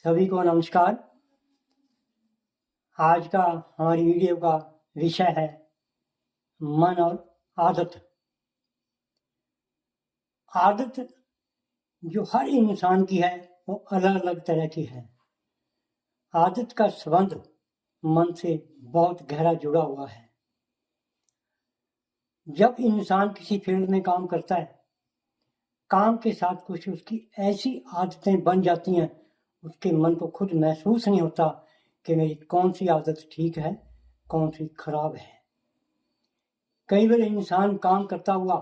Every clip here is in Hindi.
सभी को नमस्कार। आज का हमारी वीडियो का विषय है मन और आदत। आदत जो हर इंसान की है वो अलग अलग तरह की है। आदत का संबंध मन से बहुत गहरा जुड़ा हुआ है। जब इंसान किसी फील्ड में काम करता है, काम के साथ कुछ उसकी ऐसी आदतें बन जाती हैं, उसके मन को खुद महसूस नहीं होता कि मेरी कौन सी आदत ठीक है, कौन सी खराब है। कई बार इंसान काम करता हुआ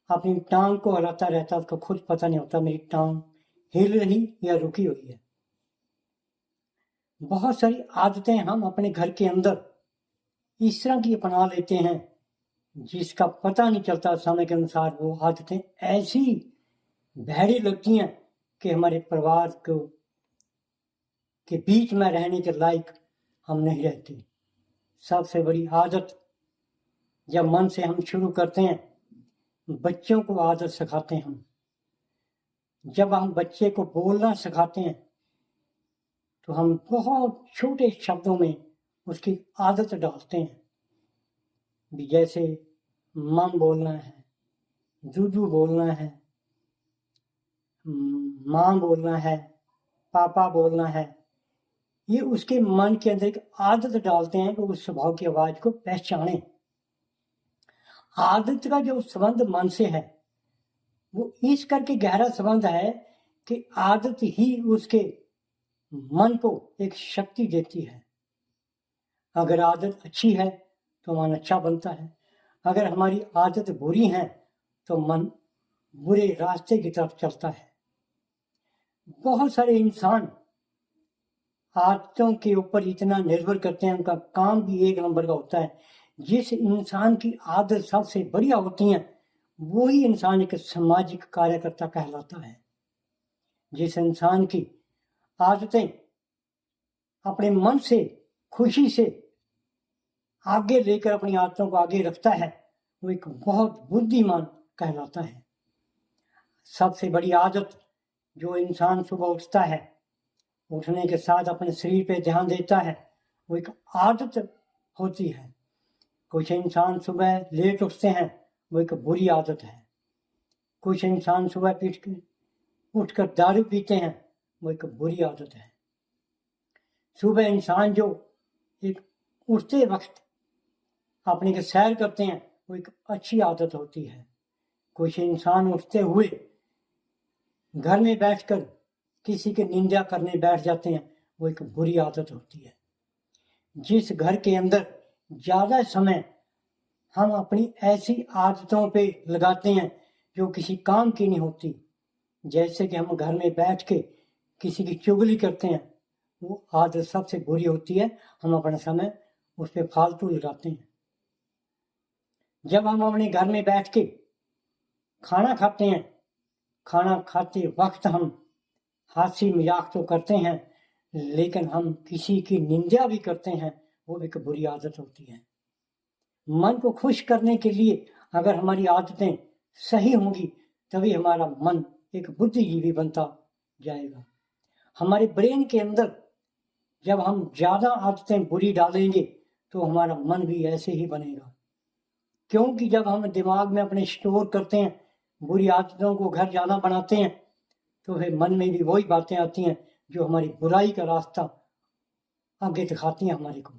अपनी टांग को हिलाता रहता, उसको खुद पता नहीं होता मेरी टांग हिल रही या रुकी हुई है। बहुत सारी आदतें हम अपने घर के अंदर इस तरह की अपना लेते हैं जिसका पता नहीं चलता। समय के अनुसार वो आदतें ऐसी भैड़ी लगती हैं कि हमारे परिवार को के बीच में रहने के लायक हम नहीं रहते। सबसे बड़ी आदत जब मन से हम शुरू करते हैं, बच्चों को आदत सिखाते हैं हम। जब हम बच्चे को बोलना सिखाते हैं तो हम बहुत छोटे शब्दों में उसकी आदत डालते हैं। भी जैसे मम बोलना है, जूजू बोलना है, माँ बोलना है, पापा बोलना है। ये उसके मन के अंदर एक आदत डालते हैं कि उस स्वभाव की आवाज को पहचाने। आदत का जो संबंध मन से है वो इस करके गहरा संबंध है कि आदत ही उसके मन को एक शक्ति देती है। अगर आदत अच्छी है तो मन अच्छा बनता है। अगर हमारी आदत बुरी है तो मन बुरे रास्ते की तरफ चलता है। बहुत सारे इंसान आदतों के ऊपर इतना निर्भर करते हैं, उनका काम भी एक नंबर का होता है। जिस इंसान की आदत सबसे बढ़िया होती है वही इंसान एक सामाजिक कार्यकर्ता कहलाता है। जिस इंसान की आदतें अपने मन से खुशी से आगे लेकर अपनी आदतों को आगे रखता है वो एक बहुत बुद्धिमान कहलाता है। सबसे बड़ी आदत जो इंसान सुबह उठता है, उठने के साथ अपने शरीर पे ध्यान देता है, वो एक आदत होती है। कुछ इंसान सुबह लेट उठते हैं, वो एक बुरी आदत है। कुछ इंसान सुबह उठकर दारू पीते हैं, वो एक बुरी आदत है। सुबह इंसान जो एक उठते वक्त अपने के सैर करते हैं वो एक अच्छी आदत होती है। कुछ इंसान उठते हुए घर में बैठकर किसी की निंदा करने बैठ जाते हैं, वो एक बुरी आदत होती है। जिस घर के अंदर ज़्यादा समय हम अपनी ऐसी आदतों पे लगाते हैं जो किसी काम की नहीं होती, जैसे कि हम घर में बैठ के किसी की चुगली करते हैं, वो आदत सबसे बुरी होती है। हम अपना समय उस पर फालतू लगाते हैं। जब हम अपने घर में बैठ के खाना खाते हैं, खाना खाते वक्त हम हंसी मजाक तो करते हैं लेकिन हम किसी की निंदा भी करते हैं, वो एक बुरी आदत होती है। मन को खुश करने के लिए अगर हमारी आदतें सही होंगी तभी हमारा मन एक बुद्धिजीवी बनता जाएगा। हमारे ब्रेन के अंदर जब हम ज़्यादा आदतें बुरी डालेंगे तो हमारा मन भी ऐसे ही बनेगा। क्योंकि जब हम दिमाग में अपने स्टोर करते हैं, बुरी आदतों को घर ज़्यादा बनाते हैं, तो फिर मन में भी वही बातें आती हैं जो हमारी बुराई का रास्ता आगे दिखाती हैं हमारे को।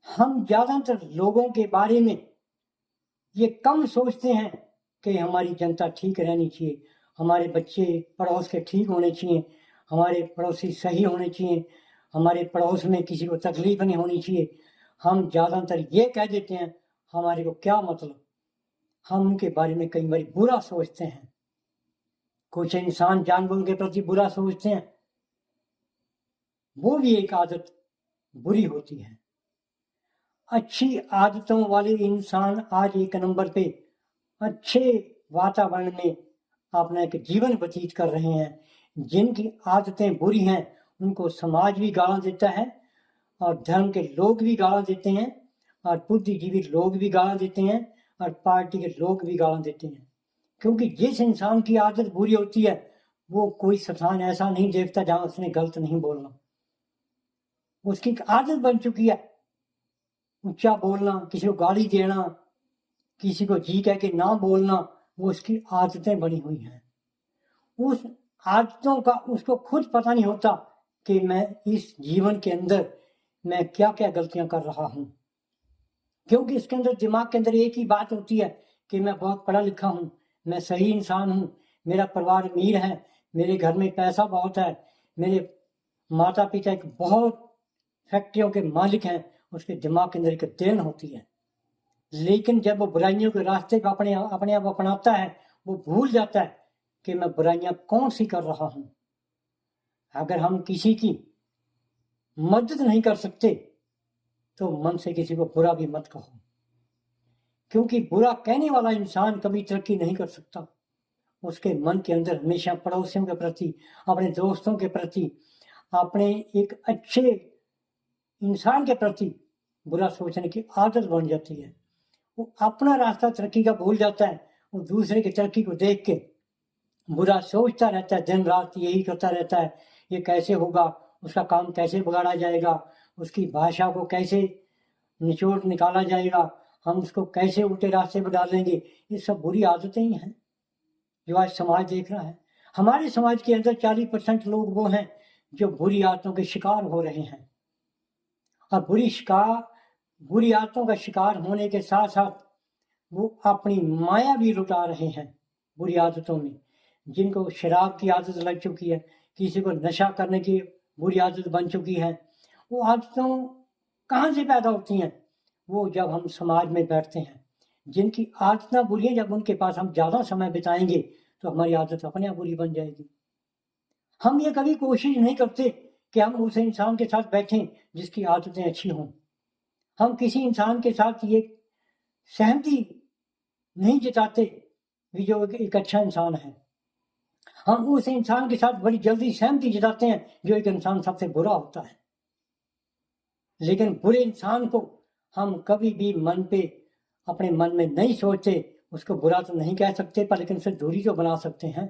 हम ज़्यादातर लोगों के बारे में ये कम सोचते हैं कि हमारी जनता ठीक रहनी चाहिए, हमारे बच्चे पड़ोस के ठीक होने चाहिए, हमारे पड़ोसी सही होने चाहिए, हमारे पड़ोस में किसी को तकलीफ नहीं होनी चाहिए। हम ज़्यादातर ये कह देते हैं हमारे को क्या मतलब। हम उनके बारे में कई बार बुरा सोचते हैं। कुछ इंसान जानवरों के प्रति बुरा सोचते हैं, वो भी एक आदत बुरी होती है। अच्छी आदतों वाले इंसान आज एक नंबर पे अच्छे वातावरण में अपना एक जीवन व्यतीत कर रहे हैं। जिनकी आदतें बुरी हैं उनको समाज भी गाला देता है और धर्म के लोग भी गाला देते हैं और बुद्धिजीवी लोग भी गाला देते हैं और पार्टी के लोग भी गाला देते हैं। क्योंकि जिस इंसान की आदत बुरी होती है वो कोई स्थान ऐसा नहीं देखता जहां उसने गलत नहीं बोलना। उसकी एक आदत बन चुकी है ऊंचा बोलना, किसी को गाली देना, किसी को जी कह के ना बोलना, वो उसकी आदतें बनी हुई हैं। उस आदतों का उसको खुद पता नहीं होता कि मैं इस जीवन के अंदर मैं क्या क्या गलतियां कर रहा हूं, क्योंकि इसके अंदर दिमाग के अंदर एक ही बात होती है कि मैं बहुत पढ़ा लिखा हूं, मैं सही इंसान हूं, मेरा परिवार अमीर है, मेरे घर में पैसा बहुत है, मेरे माता पिता एक बहुत फैक्ट्रियों के मालिक हैं। उसके दिमाग के अंदर एक देन होती है। लेकिन जब वो बुराइयों के रास्ते को अपने आप अपनाता है, वो भूल जाता है कि मैं बुराइयां कौन सी कर रहा हूं। अगर हम किसी की मदद नहीं कर सकते तो मन से किसी को बुरा भी मत कहो, क्योंकि बुरा कहने वाला इंसान कभी तरक्की नहीं कर सकता। उसके मन के अंदर हमेशा पड़ोसियों के प्रति, अपने दोस्तों के प्रति, अपने एक अच्छे इंसान के प्रति बुरा सोचने की आदत बन जाती है। वो अपना रास्ता तरक्की का भूल जाता है, वो दूसरे की तरक्की को देख के बुरा सोचता रहता है, दिन रात यही करता रहता है, ये कैसे होगा, उसका काम कैसे बिगाड़ा जाएगा, उसकी भाषा को कैसे निचोड़ निकाला जाएगा, हम उसको कैसे उल्टे रास्ते पर डालेंगे। ये सब बुरी आदतें ही हैं जो आज समाज देख रहा है। हमारे समाज के अंदर 40% लोग वो हैं जो बुरी आदतों के शिकार हो रहे हैं, और बुरी आदतों का शिकार होने के साथ साथ वो अपनी माया भी लुटा रहे हैं बुरी आदतों में। जिनको शराब की आदत लग चुकी है, किसी को नशा करने की बुरी आदत बन चुकी है, वो आदतों कहाँ से पैदा होती हैं? वो जब हम समाज में बैठते हैं, जिनकी आदतें बुरी हैं, जब उनके पास हम ज़्यादा समय बिताएंगे तो हमारी आदत अपने आप बुरी बन जाएगी। हम ये कभी कोशिश नहीं करते कि हम उस इंसान के साथ बैठें जिसकी आदतें अच्छी हों। हम किसी इंसान के साथ ये सहमति नहीं जताते कि जो एक अच्छा इंसान है। हम उस इंसान के साथ बड़ी जल्दी सहमति जताते हैं जो एक इंसान सबसे बुरा होता है। लेकिन बुरे इंसान को हम कभी भी अपने मन में नहीं सोचते। उसको बुरा तो नहीं कह सकते, पर लेकिन उससे दूरी तो बना सकते हैं,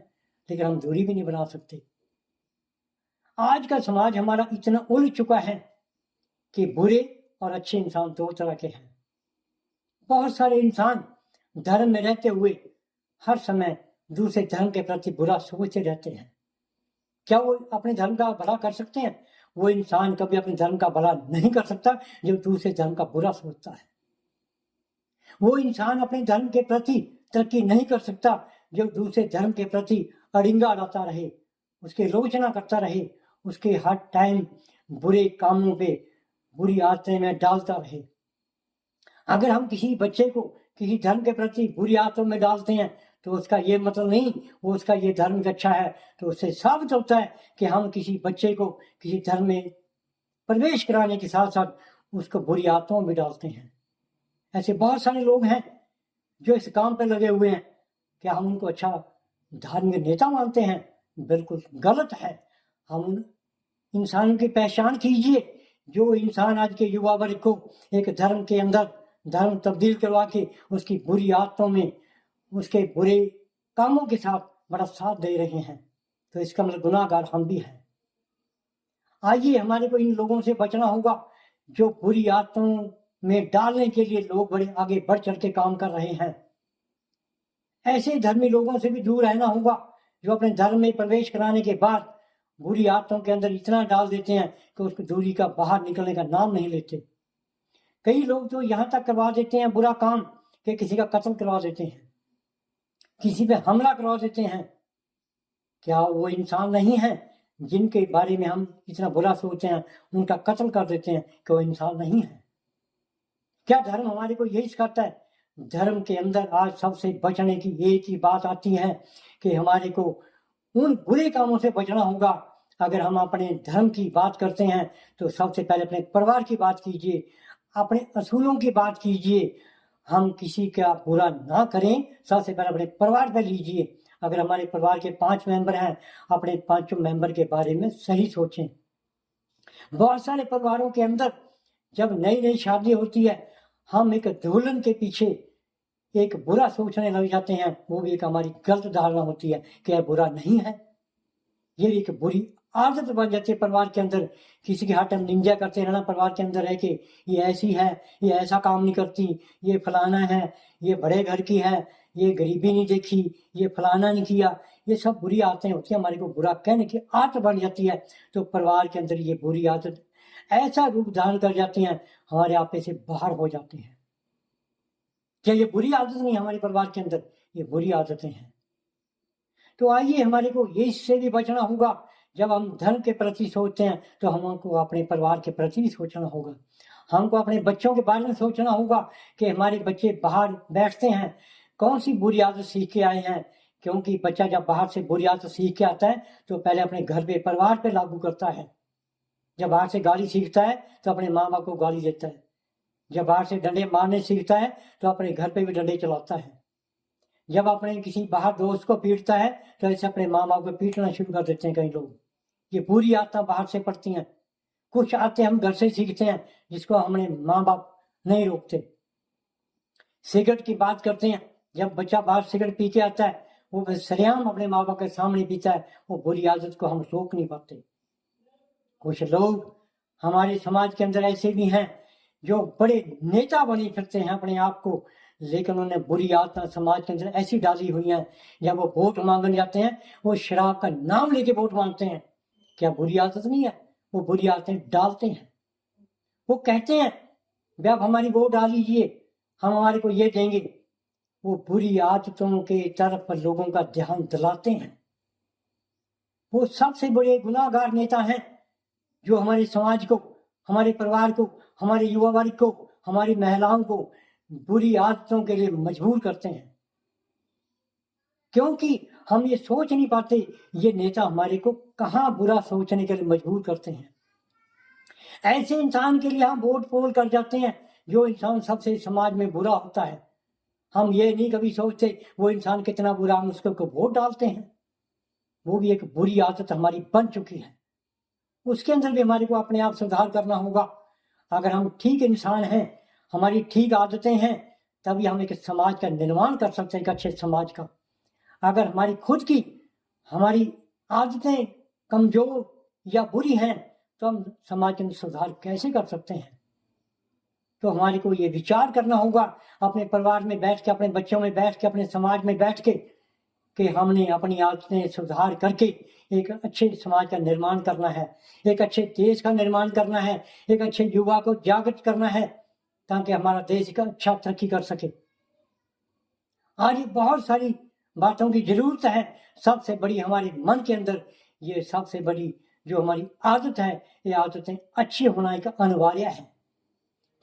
लेकिन हम दूरी भी नहीं बना सकते। आज का समाज हमारा इतना उलझ चुका है कि बुरे और अच्छे इंसान दो तरह के हैं। बहुत सारे इंसान धर्म में रहते हुए हर समय दूसरे धर्म के प्रति बुरा सोचते रहते हैं। क्या वो अपने धर्म का भला कर सकते हैं? वो इंसान कभी अपने धर्म का भला नहीं कर सकता जो दूसरे धर्म का बुरा सोचता है। वो इंसान अपने धर्म के प्रति तरक्की नहीं कर सकता जो दूसरे धर्म के प्रति अड़िंगा डालता रहे, उसकी आलोचना करता रहे, उसके हर टाइम बुरे कामों पे बुरी आदतें में डालता रहे। अगर हम किसी बच्चे को किसी धर्म के प्रति बुरी आदतों में डालते हैं तो उसका ये मतलब नहीं वो उसका ये धर्म अच्छा है, तो उससे साबित होता है कि हम किसी बच्चे को किसी धर्म में प्रवेश कराने के साथ साथ उसको बुरी आदतों में डालते हैं। ऐसे बहुत सारे लोग हैं जो इस काम पर लगे हुए हैं। क्या हम उनको अच्छा धार्मिक नेता मानते हैं? बिल्कुल गलत है। हम उन इंसानों की पहचान कीजिए जो इंसान आज के युवा वर्ग को एक धर्म के अंदर धर्म तब्दील करवा के उसकी बुरी आदतों में उसके बुरे कामों के साथ बड़ा साथ दे रहे हैं, तो इसका मतलब गुनाहगार हम भी हैं। आइए, हमारे को इन लोगों से बचना होगा जो बुरी आदतों में डालने के लिए लोग बड़े आगे बढ़ चढ़ के काम कर रहे हैं। ऐसे धर्मी लोगों से भी दूर रहना होगा जो अपने धर्म में प्रवेश कराने के बाद बुरी आदतों के अंदर इतना डाल देते हैं कि उसको दूरी का बाहर निकलने का नाम नहीं लेते। कई लोग तो यहाँ तक करवा देते हैं बुरा काम कि किसी का कत्ल करवा देते हैं, किसी पे हमला करवा देते हैं। क्या वो इंसान नहीं है जिनके बारे में हम इतना बुरा सोचते हैं, उनका कत्ल कर देते हैं कि वो इंसान नहीं है? क्या धर्म हमारे को यही सिखाता है? धर्म के अंदर आज सबसे बचने की एक ही बात आती है कि हमारे को उन बुरे कामों से बचना होगा। अगर हम अपने धर्म की बात करते हैं तो सबसे पहले अपने परिवार की बात कीजिए, अपने असूलों की बात कीजिए। हम किसी का बुरा ना करें, सबसे पहले अपने परिवार पर लीजिए। अगर हमारे परिवार के 5 मेंबर हैं, अपने 5 मेंबर के बारे में सही सोचें। बहुत सारे परिवारों के अंदर जब नई नई शादी होती है, हम एक दुल्हन के पीछे एक बुरा सोचने लग जाते हैं। वो भी एक हमारी गलत धारणा होती है कि यह बुरा नहीं है। ये एक बुरी आदत बन जाती है परिवार के अंदर। किसी की हर टाइम निंदा करते रहना परिवार के अंदर है कि ये ऐसी है, ये ऐसा काम नहीं करती, ये फलाना है, ये बड़े घर की है, ये गरीबी नहीं देखी, ये फलाना नहीं किया। ये सब बुरी आदतें होती हैं, हमारे को बुरा कहने की आदत बन जाती है। तो परिवार के अंदर ये बुरी आदत ऐसा रूप धारण कर जाती हैं, हमारे आपे से बाहर हो जाते हैं। क्या ये बुरी आदत नहीं हमारे परिवार के अंदर? ये बुरी आदतें हैं। तो आइए हमारे को ये इससे भी बचना होगा। जब हम धर्म के प्रति सोचते हैं तो हमको अपने परिवार के प्रति भी सोचना होगा। हमको अपने बच्चों के बारे में सोचना होगा कि हमारे बच्चे बाहर बैठते हैं, कौन सी बुरी आदत सीख के आए हैं। क्योंकि बच्चा जब बाहर से बुरी आदत सीख के आता है तो पहले अपने घर पे परिवार पे लागू करता है। जब बाहर से गाली सीखता है तो अपने माँ बाप को गाली देता है। जब बाहर से डंडे मारने सीखता है तो अपने घर पे भी डंडे चलाता है। जब अपने किसी बाहर दोस्त को पीटता है तो ऐसे अपने माँ बाप को पीटना शुरू कर देते हैं कई लोग। ये बुरी आदतें बाहर से पड़ती हैं। कुछ आते हम घर से सीखते हैं जिसको हमने माँ बाप नहीं रोकते। सिगरेट की बात करते हैं, जब बच्चा बाहर सिगरेट पी के आता है वो सरेआम अपने माँ बाप के सामने पीता है, वो बुरी आदत को हम रोक नहीं पाते। कुछ लोग हमारे समाज के अंदर ऐसे भी हैं जो बड़े नेता बने फिरते हैं अपने आप को, लेकिन उन्होंने बुरी आदतें समाज के अंदर ऐसी डाली हुई हैं। जब वो वोट मांगने जाते हैं वो शराब का नाम लेके वोट मांगते हैं। क्या बुरी आदत नहीं है? वो बुरी आदतें डालते हैं। वो कहते हैं भाई आप हमारी वोट डाल लीजिए, हम हमारे को ये देंगे। वो बुरी आदतों के तरफ लोगों का ध्यान दिलाते हैं। वो सबसे बड़े गुनाहगार नेता हैं जो हमारे समाज को, हमारे परिवार को, हमारे युवा वर्ग को, हमारी महिलाओं को बुरी आदतों के लिए मजबूर करते हैं। क्योंकि हम ये सोच नहीं पाते ये नेता हमारे को कहाँ बुरा सोचने के लिए मजबूर करते हैं। ऐसे इंसान के लिए हम वोट पोल कर जाते हैं जो इंसान सबसे समाज में बुरा होता है। हम ये नहीं कभी सोचते वो इंसान कितना बुरा, हम उसको वोट डालते हैं। वो भी एक बुरी आदत हमारी बन चुकी है। उसके अंदर भी हमारे को अपने आप सुधार करना होगा। अगर हम ठीक इंसान हैं, हमारी ठीक आदतें हैं, तभी हम एक समाज का निर्माण कर सकते हैं, एक अच्छे समाज का। अगर हमारी खुद की हमारी आदतें कमजोर या बुरी हैं तो हम समाज के अंदर सुधार कैसे कर सकते हैं? तो हमारे को ये विचार करना होगा अपने परिवार में बैठ के, अपने बच्चों में बैठ के, अपने समाज में बैठ के कि हमने अपनी आदतें सुधार करके एक अच्छे समाज का निर्माण करना है, एक अच्छे देश का निर्माण करना है, एक अच्छे युवा को जागृत करना है ताकि हमारा देश का अच्छा तरक्की कर सके। आज बहुत सारी बातों की जरूरत है। सबसे बड़ी हमारे मन के अंदर ये सबसे बड़ी जो हमारी आदत है, ये आदतें अच्छी होना एक अनिवार्य है।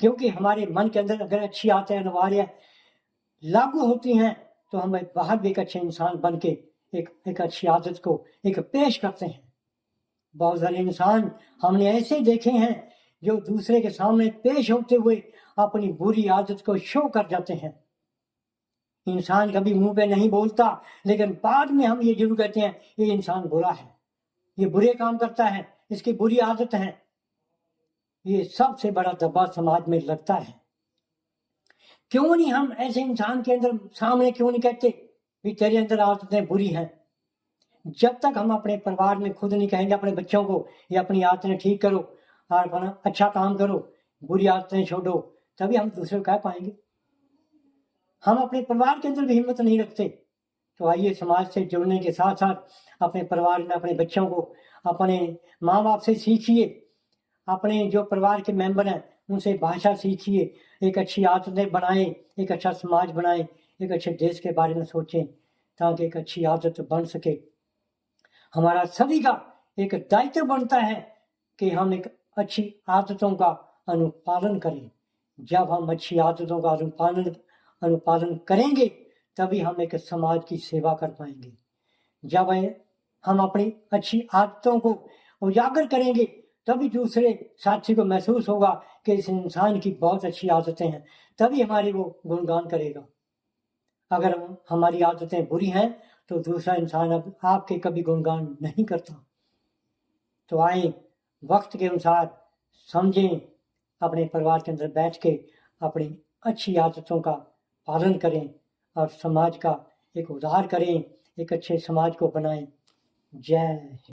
क्योंकि हमारे मन के अंदर अगर अच्छी आदतें अनिवार्य लागू होती हैं तो हम बाहर भी एक अच्छे इंसान बन के एक अच्छी आदत को एक पेश करते हैं। बहुत सारे इंसान हमने ऐसे देखे हैं जो दूसरे के सामने पेश होते हुए अपनी बुरी आदत को शो कर जाते हैं। इंसान कभी मुंह पे नहीं बोलता, लेकिन बाद में हम ये जरूर कहते हैं ये इंसान बुरा है, ये बुरे काम करता है, इसकी बुरी आदत है। ये सबसे बड़ा दबाव समाज में लगता है। क्यों नहीं हम ऐसे इंसान के अंदर सामने क्यों नहीं कहते कि तेरे अंदर आदतें बुरी हैं? जब तक हम अपने परिवार में खुद नहीं कहेंगे अपने बच्चों को ये अपनी आदतें ठीक करो और अपना अच्छा काम करो, बुरी आदतें छोड़ो, तभी हम दूसरे को कह पाएंगे। हम अपने परिवार के अंदर भी हिम्मत नहीं रखते। तो आइए समाज से जुड़ने के साथ साथ अपने परिवार में अपने बच्चों को अपने माँ बाप से सीखिए, अपने जो परिवार के मेंबर हैं उनसे भाषा सीखिए, एक अच्छी आदतें बनाएं, एक अच्छा समाज बनाएं, एक अच्छे देश के बारे में सोचें ताकि एक अच्छी आदत बन सके। हमारा सभी का एक दायित्व बनता है कि हम एक अच्छी आदतों का अनुपालन करें। जब हम अच्छी आदतों का अनुपालन करेंगे तभी हम एक समाज की सेवा कर पाएंगे। जब हम अपनी अच्छी आदतों को उजागर करेंगे तभी दूसरे साथी को महसूस होगा कि इस इंसान की बहुत अच्छी आदतें हैं, तभी हमारी वो गुणगान करेगा। अगर हमारी आदतें बुरी हैं तो दूसरा इंसान अब आपके कभी गुणगान नहीं करता। तो आए वक्त के अनुसार समझें, अपने परिवार के अंदर बैठ के अपनी अच्छी आदतों का पालन करें और समाज का एक उद्धार करें, एक अच्छे समाज को बनाएं। जय हिंद।